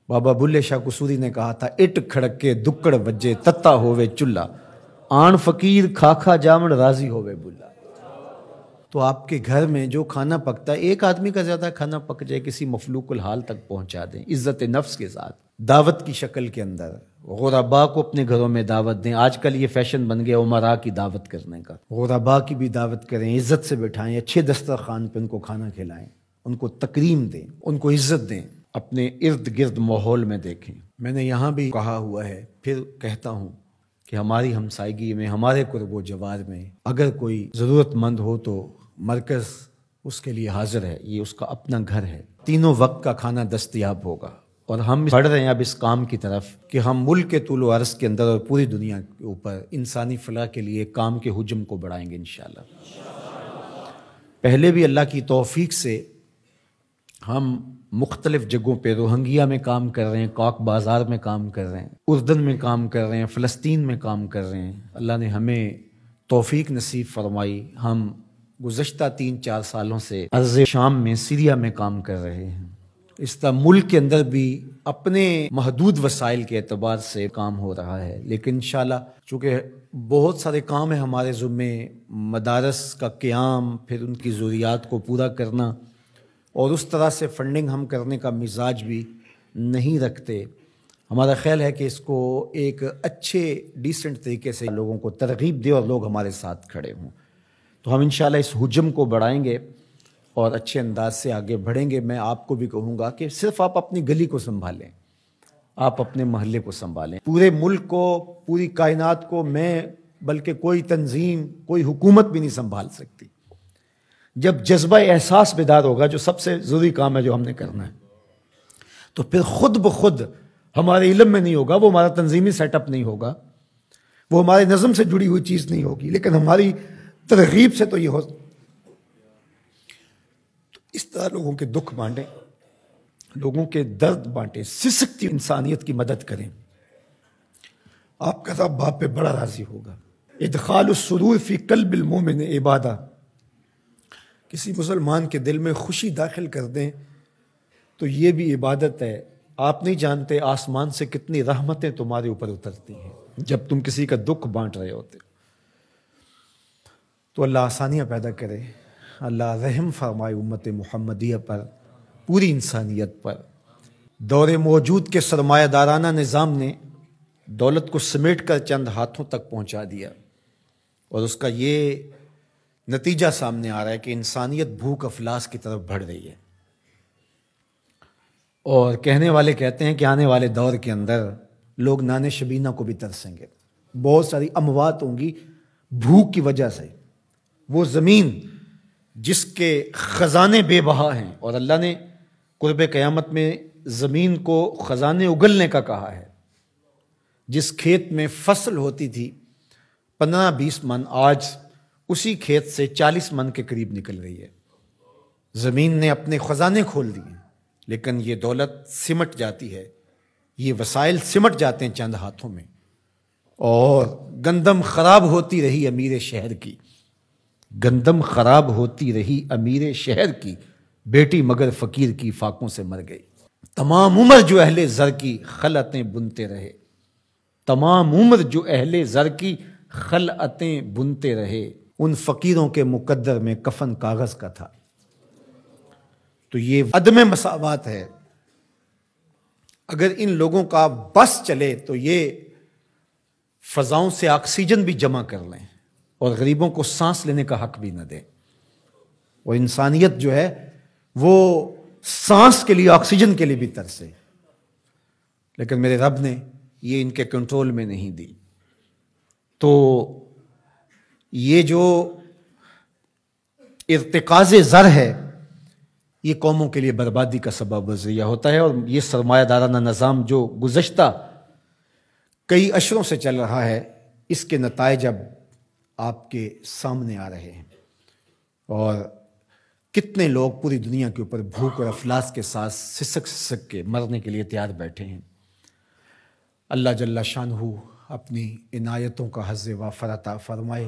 بابا بلے شاہ قصوری نے کہا تھا، اٹ کھڑکے دکڑ وجے تتا ہووے چلہ، آن فقیر کھاکھا جامڑ راضی ہووے بلا۔ تو آپ کے گھر میں جو کھانا پکتا ہے، ایک آدمی کا زیادہ کھانا پک جائے، کسی مفلوق الحال تک پہنچا دیں عزت نفس کے ساتھ، دعوت کی شکل کے اندر غربا کو اپنے گھروں میں دعوت دیں۔ آج کل یہ فیشن بن گیا عمراء کی دعوت کرنے کا، غربا کی بھی دعوت کریں، عزت سے بٹھائیں، اچھے دسترخوان پہ ان کو کھانا کھلائیں، ان کو تکریم دیں، ان کو عزت دیں، اپنے ارد گرد ماحول میں دیکھیں۔ میں نے یہاں بھی کہا ہوا ہے، پھر کہتا ہوں کہ ہماری ہمسائیگی میں، ہمارے قرب و جوار میں اگر کوئی ضرورت مند ہو تو مرکز اس کے لیے حاضر ہے، یہ اس کا اپنا گھر ہے، تینوں وقت کا کھانا دستیاب ہوگا۔ اور ہم بڑھ رہے ہیں اب اس کام کی طرف کہ ہم ملک کے طول و عرض کے اندر اور پوری دنیا کے اوپر انسانی فلاح کے لیے کام کے حجم کو بڑھائیں گے انشاءاللہ۔ پہلے بھی اللہ کی توفیق سے ہم مختلف جگہوں پہ روہنگیا میں کام کر رہے ہیں، کوک بازار میں کام کر رہے ہیں، اردن میں کام کر رہے ہیں، فلسطین میں کام کر رہے ہیں۔ اللہ نے ہمیں توفیق نصیب فرمائی، ہم گزشتہ 3-4 سالوں سے ارض شام میں، سیریا میں کام کر رہے ہیں۔ اس طرح ملک کے اندر بھی اپنے محدود وسائل کے اعتبار سے کام ہو رہا ہے، لیکن انشاءاللہ چونکہ بہت سارے کام ہیں ہمارے ذمے، مدارس کا قیام، پھر ان کی ضروریات کو پورا کرنا، اور اس طرح سے فنڈنگ ہم کرنے کا مزاج بھی نہیں رکھتے۔ ہمارا خیال ہے کہ اس کو ایک اچھے ڈیسنٹ طریقے سے لوگوں کو ترغیب دے اور لوگ ہمارے ساتھ کھڑے ہوں، تو ہم انشاءاللہ اس حجم کو بڑھائیں گے اور اچھے انداز سے آگے بڑھیں گے۔ میں آپ کو بھی کہوں گا کہ صرف آپ اپنی گلی کو سنبھالیں، آپ اپنے محلے کو سنبھالیں، پورے ملک کو، پوری کائنات کو میں بلکہ کوئی تنظیم، کوئی حکومت بھی نہیں سنبھال سکتی۔ جب جذبہ احساس بیدار ہوگا، جو سب سے ضروری کام ہے جو ہم نے کرنا ہے، تو پھر خود بخود ہمارے علم میں نہیں ہوگا، وہ ہمارا تنظیمی سیٹ اپ نہیں ہوگا، وہ ہمارے نظم سے جڑی ہوئی چیز نہیں ہوگی، لیکن ہماری ترغیب سے تو یہ ہو۔ تو اس طرح لوگوں کے دکھ بانٹیں، لوگوں کے درد بانٹیں، سسکتی انسانیت کی مدد کریں، آپ کا رب باپ پہ بڑا راضی ہوگا۔ ادخال السرور فی قلب المومن عبادہ، کسی مسلمان کے دل میں خوشی داخل کر دیں تو یہ بھی عبادت ہے۔ آپ نہیں جانتے آسمان سے کتنی رحمتیں تمہارے اوپر اترتی ہیں جب تم کسی کا دکھ بانٹ رہے ہوتے۔ تو اللہ آسانیاں پیدا کرے، اللہ رحم فرمائے امت محمدیہ پر، پوری انسانیت پر۔ دور موجود کے سرمایہ دارانہ نظام نے دولت کو سمیٹ کر چند ہاتھوں تک پہنچا دیا، اور اس کا یہ نتیجہ سامنے آ رہا ہے کہ انسانیت بھوک افلاس کی طرف بڑھ رہی ہے، اور کہنے والے کہتے ہیں کہ آنے والے دور کے اندر لوگ نان شبینہ کو بھی ترسیں گے، بہت ساری اموات ہوں گی بھوک کی وجہ سے۔ وہ زمین جس کے خزانے بے بہا ہیں، اور اللہ نے قرب قیامت میں زمین کو خزانے اگلنے کا کہا ہے، جس کھیت میں فصل ہوتی تھی 15-20 من، آج اسی کھیت سے 40 من کے قریب نکل رہی ہے۔ زمین نے اپنے خزانے کھول دیے، لیکن یہ دولت سمٹ جاتی ہے، یہ وسائل سمٹ جاتے ہیں چند ہاتھوں میں، اور گندم خراب ہوتی رہی امیر شہر کی، گندم خراب ہوتی رہی امیر شہر کی، بیٹی مگر فقیر کی فاقوں سے مر گئی۔ تمام عمر جو اہل زر کی خلعتیں بنتے رہے، تمام عمر جو اہل زر کی خلعتیں بنتے رہے، ان فقیروں کے مقدر میں کفن کاغذ کا تھا۔ تو یہ عدم مساوات ہے۔ اگر ان لوگوں کا بس چلے تو یہ فضاؤں سے آکسیجن بھی جمع کر لیں اور غریبوں کو سانس لینے کا حق بھی نہ دیں، اور انسانیت جو ہے وہ سانس کے لیے، آکسیجن کے لیے بھی ترسے، لیکن میرے رب نے یہ ان کے کنٹرول میں نہیں دی۔ تو یہ جو ارتکاز زر ہے، یہ قوموں کے لیے بربادی کا سبب و ذریعہ ہوتا ہے، اور یہ سرمایہ دارانہ نظام جو گزشتہ کئی عشروں سے چل رہا ہے، اس کے نتائج اب آپ کے سامنے آ رہے ہیں، اور کتنے لوگ پوری دنیا کے اوپر بھوک اور افلاس کے ساتھ سسک سسک کے مرنے کے لیے تیار بیٹھے ہیں۔ اللہ جل شانہ اپنی عنایتوں کا حظ وافر عطا فرمائے۔